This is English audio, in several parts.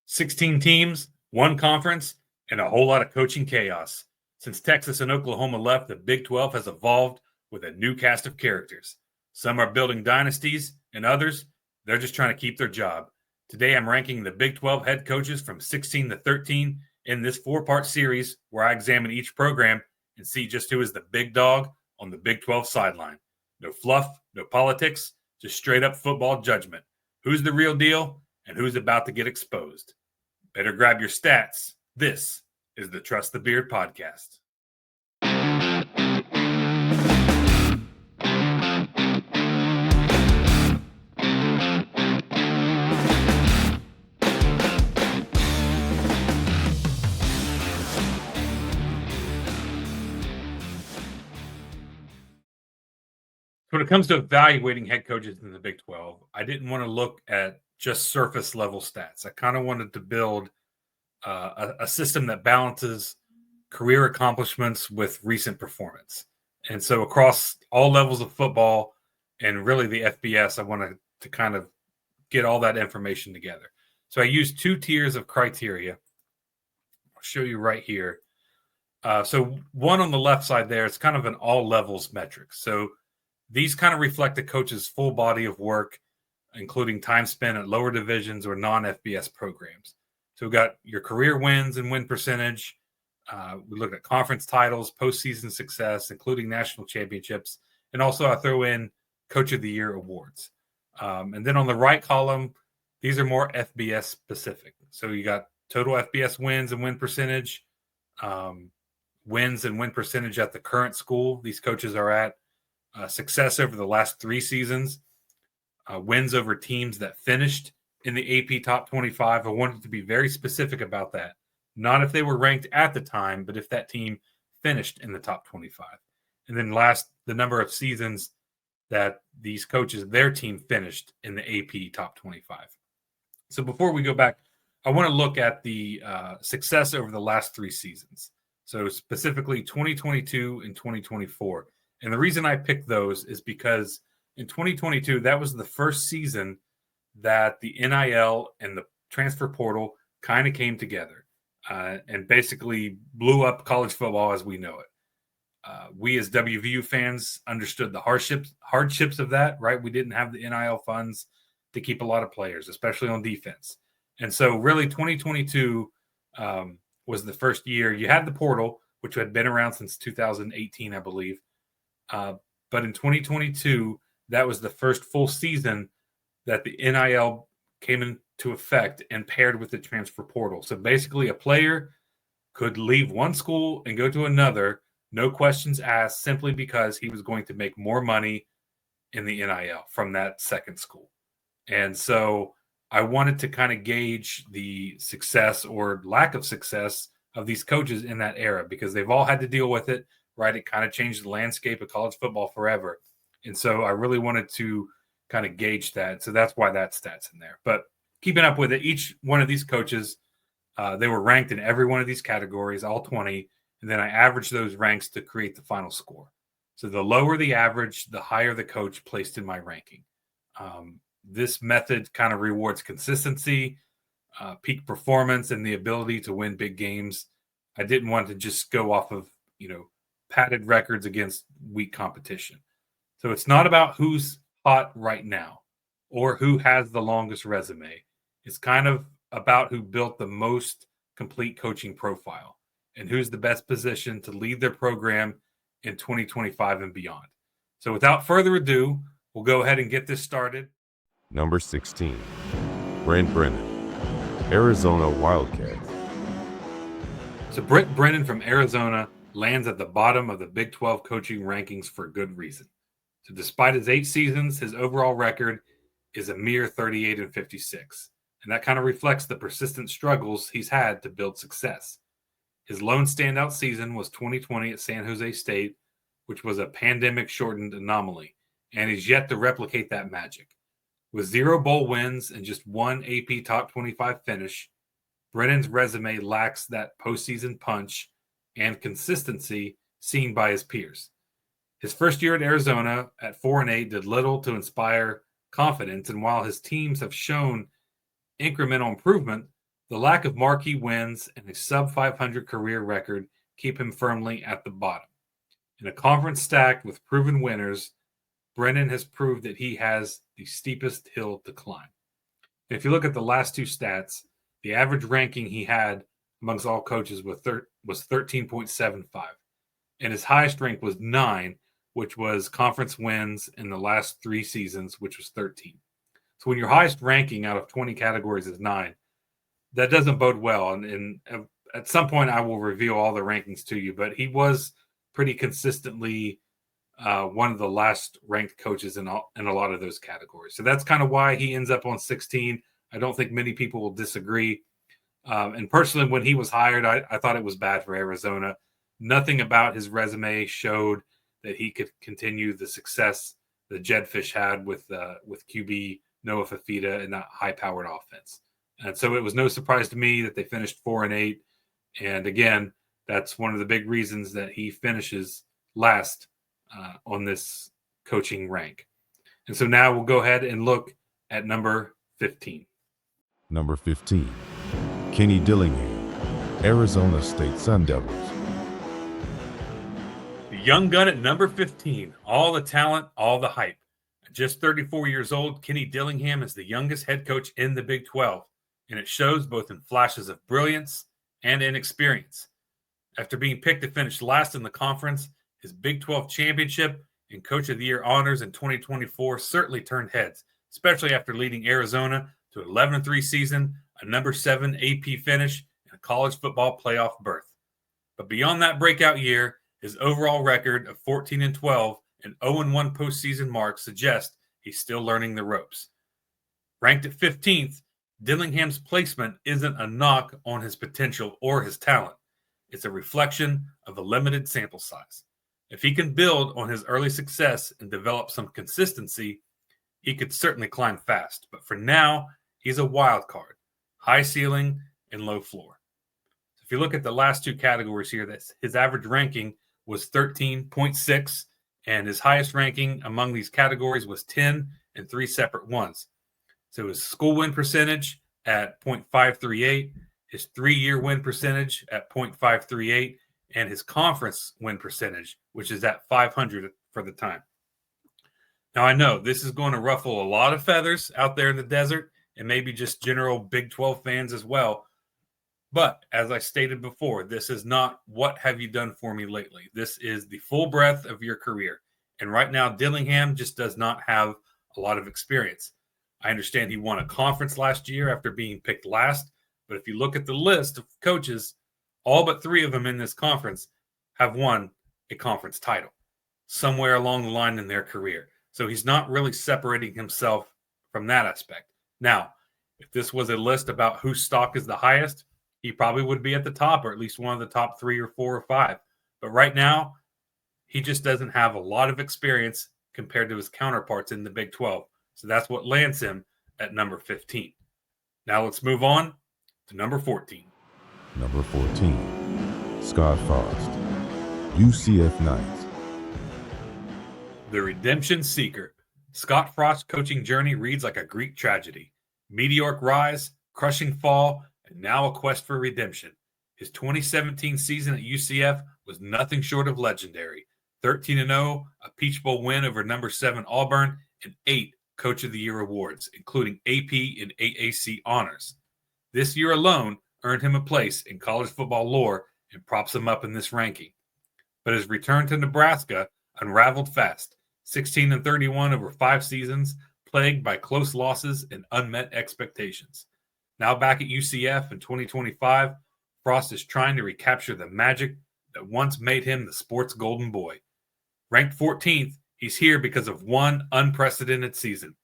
16 teams, one conference, and a whole lot of coaching chaos. Since Texas and Oklahoma left, the Big 12 has evolved with a new cast of characters. Some are building dynasties, and others, they're just trying to keep their job. Today, I'm ranking the Big 12 head coaches from 16 to 13 in this four-part series where I examine each program and see just who is the big dog on the Big 12 sideline. No fluff, no politics, just straight-up football judgment. Who's the real deal and who's about to get exposed? Better grab your stats. This is the Trust the Beard podcast. When it comes to evaluating head coaches in the Big 12, I didn't want to look at just surface level stats. I kind of wanted to build a system that balances career accomplishments with recent performance. And so across all levels of football and really the FBS, I wanted to kind of get all that information together. So I used two tiers of criteria. I'll show you right here. So one on the left side there, it's kind of an all levels metric. So these kind of reflect the coach's full body of work, including time spent at lower divisions or non-FBS programs. So we've got your career wins and win percentage. We looked at conference titles, postseason success, including national championships. And also I throw in Coach of the Year awards. And then on the right column, these are more FBS specific. So you got total FBS wins and win percentage, wins and win percentage at the current school these coaches are at, success over the last 3 seasons, wins over teams that finished in the AP top 25. I wanted to be very specific about that. Not if they were ranked at the time, but if that team finished in the top 25. And then last, the number of seasons that these coaches, their team finished in the AP top 25. So before we go back, I want to look at the success over the last 3 seasons. So specifically 2022 and 2024. And the reason I picked those is because in 2022, that was the first season that the NIL and the transfer portal kind of came together and basically blew up college football as we know it. We as WVU fans understood the hardships of that, right? We didn't have the NIL funds to keep a lot of players, especially on defense. And so really 2022 was the first year. You had the portal, which had been around since 2018, I believe. But in 2022, that was the first full season that the NIL came into effect and paired with the transfer portal. So basically a player could leave one school and go to another, no questions asked, simply because he was going to make more money in the NIL from that second school. And so I wanted to kind of gauge the success or lack of success of these coaches in that era because they've all had to deal with it, right? It kind of changed the landscape of college football forever. And so I really wanted to kind of gauge that. So that's why that stat's in there. But keeping up with it, each one of these coaches, they were ranked in every one of these categories, all 20. And then I averaged those ranks to create the final score. So the lower the average, the higher the coach placed in my ranking. This method kind of rewards consistency, peak performance, and the ability to win big games. I didn't want to just go off of, padded records against weak competition. So it's not about who's hot right now or who has the longest resume. It's kind of about who built the most complete coaching profile and who's the best position to lead their program in 2025 and beyond. So without further ado, we'll go ahead and get this started. Number 16, Brent Brennan, Arizona Wildcats. So Brent Brennan from Arizona lands at the bottom of the Big 12 coaching rankings for good reason. So despite his 8 seasons, his overall record is a mere 38-56. And that kind of reflects the persistent struggles he's had to build success. His lone standout season was 2020 at San Jose State, which was a pandemic-shortened anomaly, and he's yet to replicate that magic. With 0 bowl wins and just 1 AP Top 25 finish, Brennan's resume lacks that postseason punch and consistency seen by his peers. His first year at Arizona at 4-8 did little to inspire confidence, and while his teams have shown incremental improvement, The lack of marquee wins and a sub 500 career record keep him firmly at the bottom. In a conference stacked with proven winners, Brennan has proved that he has the steepest hill to climb. And if you look at the last two stats, the average ranking he had amongst all coaches was 13.75. And his highest rank was 9, which was conference wins in the last 3 seasons, which was 13. So when your highest ranking out of 20 categories is 9, that doesn't bode well. And at some point, I will reveal all the rankings to you, but he was pretty consistently one of the last ranked coaches in a lot of those categories. So that's kind of why he ends up on 16. I don't think many people will disagree. And personally, when he was hired, I thought it was bad for Arizona. Nothing about his resume showed that he could continue the success that Jedfish had with QB Noah Fafita and that high-powered offense. And so it was no surprise to me that they finished 4-8. And again, that's one of the big reasons that he finishes last on this coaching rank. And so now we'll go ahead and look at number 15. Number 15, Kenny Dillingham, Arizona State Sun Devils. The young gun at number 15, all the talent, all the hype. At just 34 years old, Kenny Dillingham is the youngest head coach in the Big 12, and it shows both in flashes of brilliance and inexperience. After being picked to finish last in the conference, his Big 12 championship and Coach of the Year honors in 2024 certainly turned heads, especially after leading Arizona to an 11-3 season, a number 7 AP finish, and a college football playoff berth. But beyond that breakout year, his overall record of 14-12 and 0-1 postseason mark suggest he's still learning the ropes. Ranked at 15th, Dillingham's placement isn't a knock on his potential or his talent. It's a reflection of a limited sample size. If he can build on his early success and develop some consistency, he could certainly climb fast. But for now, he's a wild card, high ceiling and low floor. If you look at the last two categories here, that's his average ranking was 13.6, and his highest ranking among these categories was 10 and 3 separate ones. So his school win percentage at 0.538, his 3-year win percentage at 0.538, and his conference win percentage, which is at 500 for the time. Now, I know this is going to ruffle a lot of feathers out there in the desert and maybe just general Big 12 fans as well. But as I stated before, this is not what have you done for me lately. This is the full breadth of your career. And right now, Dillingham just does not have a lot of experience. I understand he won a conference last year after being picked last. But if you look at the list of coaches, all but 3 of them in this conference have won a conference title somewhere along the line in their career. So he's not really separating himself from that aspect. Now, if this was a list about whose stock is the highest, he probably would be at the top, or at least one of the top 3 or 4 or 5. But right now, he just doesn't have a lot of experience compared to his counterparts in the Big 12. So that's what lands him at number 15. Now let's move on to number 14. Number 14, Scott Frost, UCF Knights. The redemption seeker. Scott Frost's coaching journey reads like a Greek tragedy. Meteoric rise, crushing fall, and now a quest for redemption. His 2017 season at UCF was nothing short of legendary. 13-0, a Peach Bowl win over number 7 Auburn, and 8 Coach of the Year awards, including AP and AAC honors. This year alone earned him a place in college football lore and props him up in this ranking. But his return to Nebraska unraveled fast. 16-31 over 5 seasons, plagued by close losses and unmet expectations. Now back at UCF in 2025, Frost is trying to recapture the magic that once made him the sports golden boy. Ranked 14th, he's here because of one unprecedented season.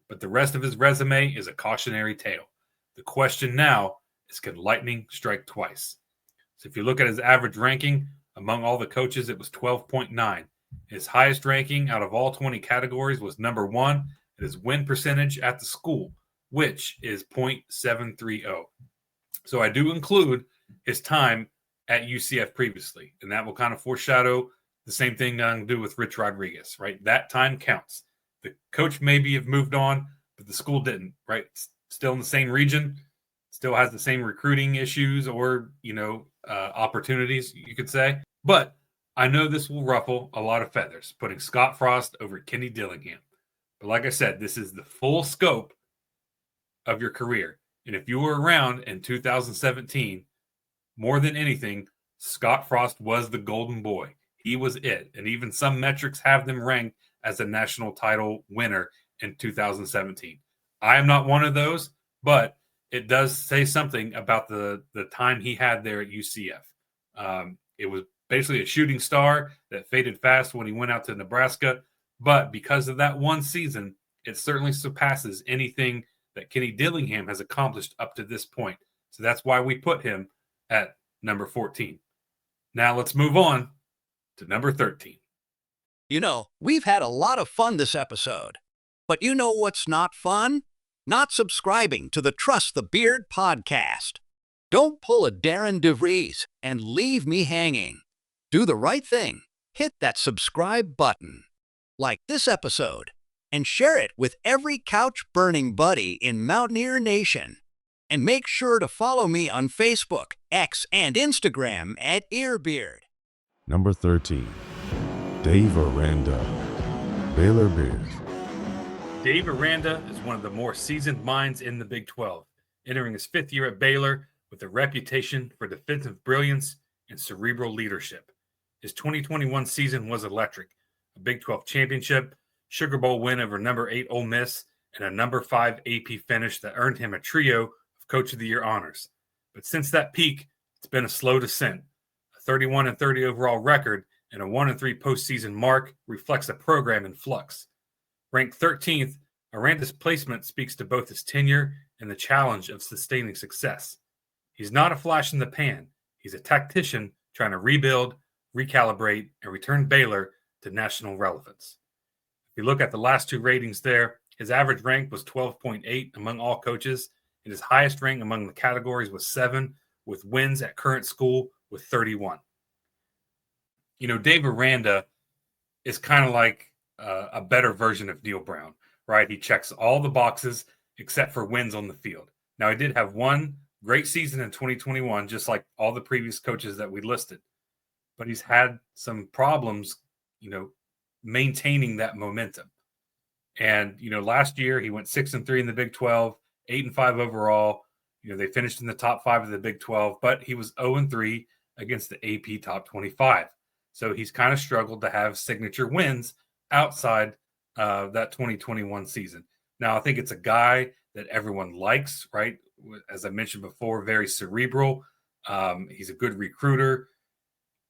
But the rest of his resume is a cautionary tale. The question now is, can lightning strike twice? So if you look at his average ranking, among all the coaches, it was 12.9. His highest ranking out of all 20 categories was number 1 at his win percentage at the school, which is 0.730. So I do include his time at UCF previously, and that will kind of foreshadow the same thing I'm going to do with Rich Rodriguez, right? That time counts. The coach maybe have moved on, but the school didn't, right? It's still in the same region, still has the same recruiting issues or, opportunities, you could say. But I know this will ruffle a lot of feathers, putting Scott Frost over Kenny Dillingham. But like I said, this is the full scope of your career. And if you were around in 2017, more than anything, Scott Frost was the golden boy. He was it. And even some metrics have them ranked as a national title winner in 2017. I am not one of those, but it does say something about the time he had there at UCF. It was basically a shooting star that faded fast when he went out to Nebraska. But because of that one season, it certainly surpasses anything that Kenny Dillingham has accomplished up to this point. So that's why we put him at number 14. Now let's move on to number 13. You know, we've had a lot of fun this episode. But you know what's not fun? Not subscribing to the Trust the Beard podcast. Don't pull a Darren DeVries and leave me hanging. Do the right thing. Hit that subscribe button. Like this episode. And share it with every couch-burning buddy in Mountaineer Nation. And make sure to follow me on Facebook, X, and Instagram at Earbeard. Number 13, Dave Aranda, Baylor Bears. Dave Aranda is one of the more seasoned minds in the Big 12, entering his 5th year at Baylor with a reputation for defensive brilliance and cerebral leadership. His 2021 season was electric, a Big 12 championship, Sugar Bowl win over number 8 Ole Miss, and a number 5 AP finish that earned him a trio of Coach of the Year honors. But since that peak, it's been a slow descent. A 31-30 overall record and a 1-3 postseason mark reflects a program in flux. Ranked 13th, Aranda's placement speaks to both his tenure and the challenge of sustaining success. He's not a flash in the pan. He's a tactician trying to rebuild, recalibrate, and return Baylor to national relevance. If you look at the last 2 ratings there, his average rank was 12.8 among all coaches, and his highest rank among the categories was 7, with wins at current school with 31. Dave Aranda is kind of like a better version of Neil Brown, right? He checks all the boxes except for wins on the field. Now, he did have one great season in 2021, just like all the previous coaches that we listed, but he's had some problems, maintaining that momentum. And, last year he went 6-3 in the Big 12, 8-5 overall. They finished in the top 5 of the Big 12, but he was 0-3 against the AP top 25. So he's kind of struggled to have signature wins outside that 2021 season. Now, I think it's a guy that everyone likes, right? As I mentioned before, very cerebral. He's a good recruiter.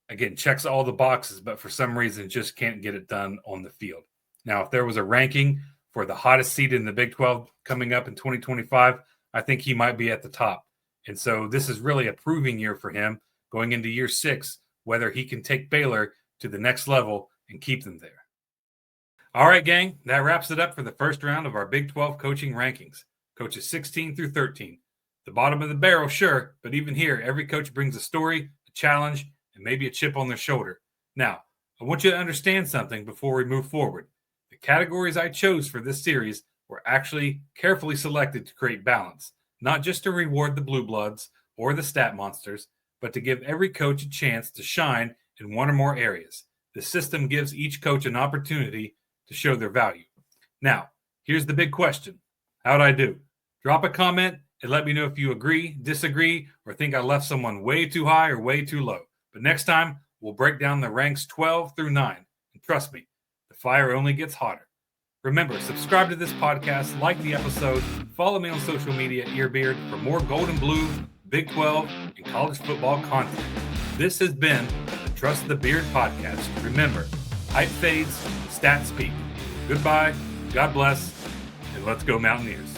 Again, checks all the boxes, but for some reason just can't get it done on the field. Now, if there was a ranking for the hottest seed in the Big 12 coming up in 2025, I think he might be at the top. And so this is really a proving year for him going into year 6, whether he can take Baylor to the next level and keep them there. All right, gang, that wraps it up for the first round of our Big 12 coaching rankings. Coaches 16 through 13. The bottom of the barrel, sure, but even here, every coach brings a story, a challenge, and maybe a chip on their shoulder. Now, I want you to understand something before we move forward. The categories I chose for this series were actually carefully selected to create balance, not just to reward the blue bloods or the stat monsters, but to give every coach a chance to shine in one or more areas. The system gives each coach an opportunity to show their value. Now, here's the big question. How'd I do? Drop a comment and let me know if you agree, disagree, or think I left someone way too high or way too low. But next time, we'll break down the ranks 12 through 9. And trust me, the fire only gets hotter. Remember, subscribe to this podcast, like the episode, follow me on social media, Earbeard, for more Gold and Blue, Big 12, and college football content. This has been the Trust the Beard podcast. Remember, hype fades, stats speak. Goodbye, God bless, and let's go Mountaineers.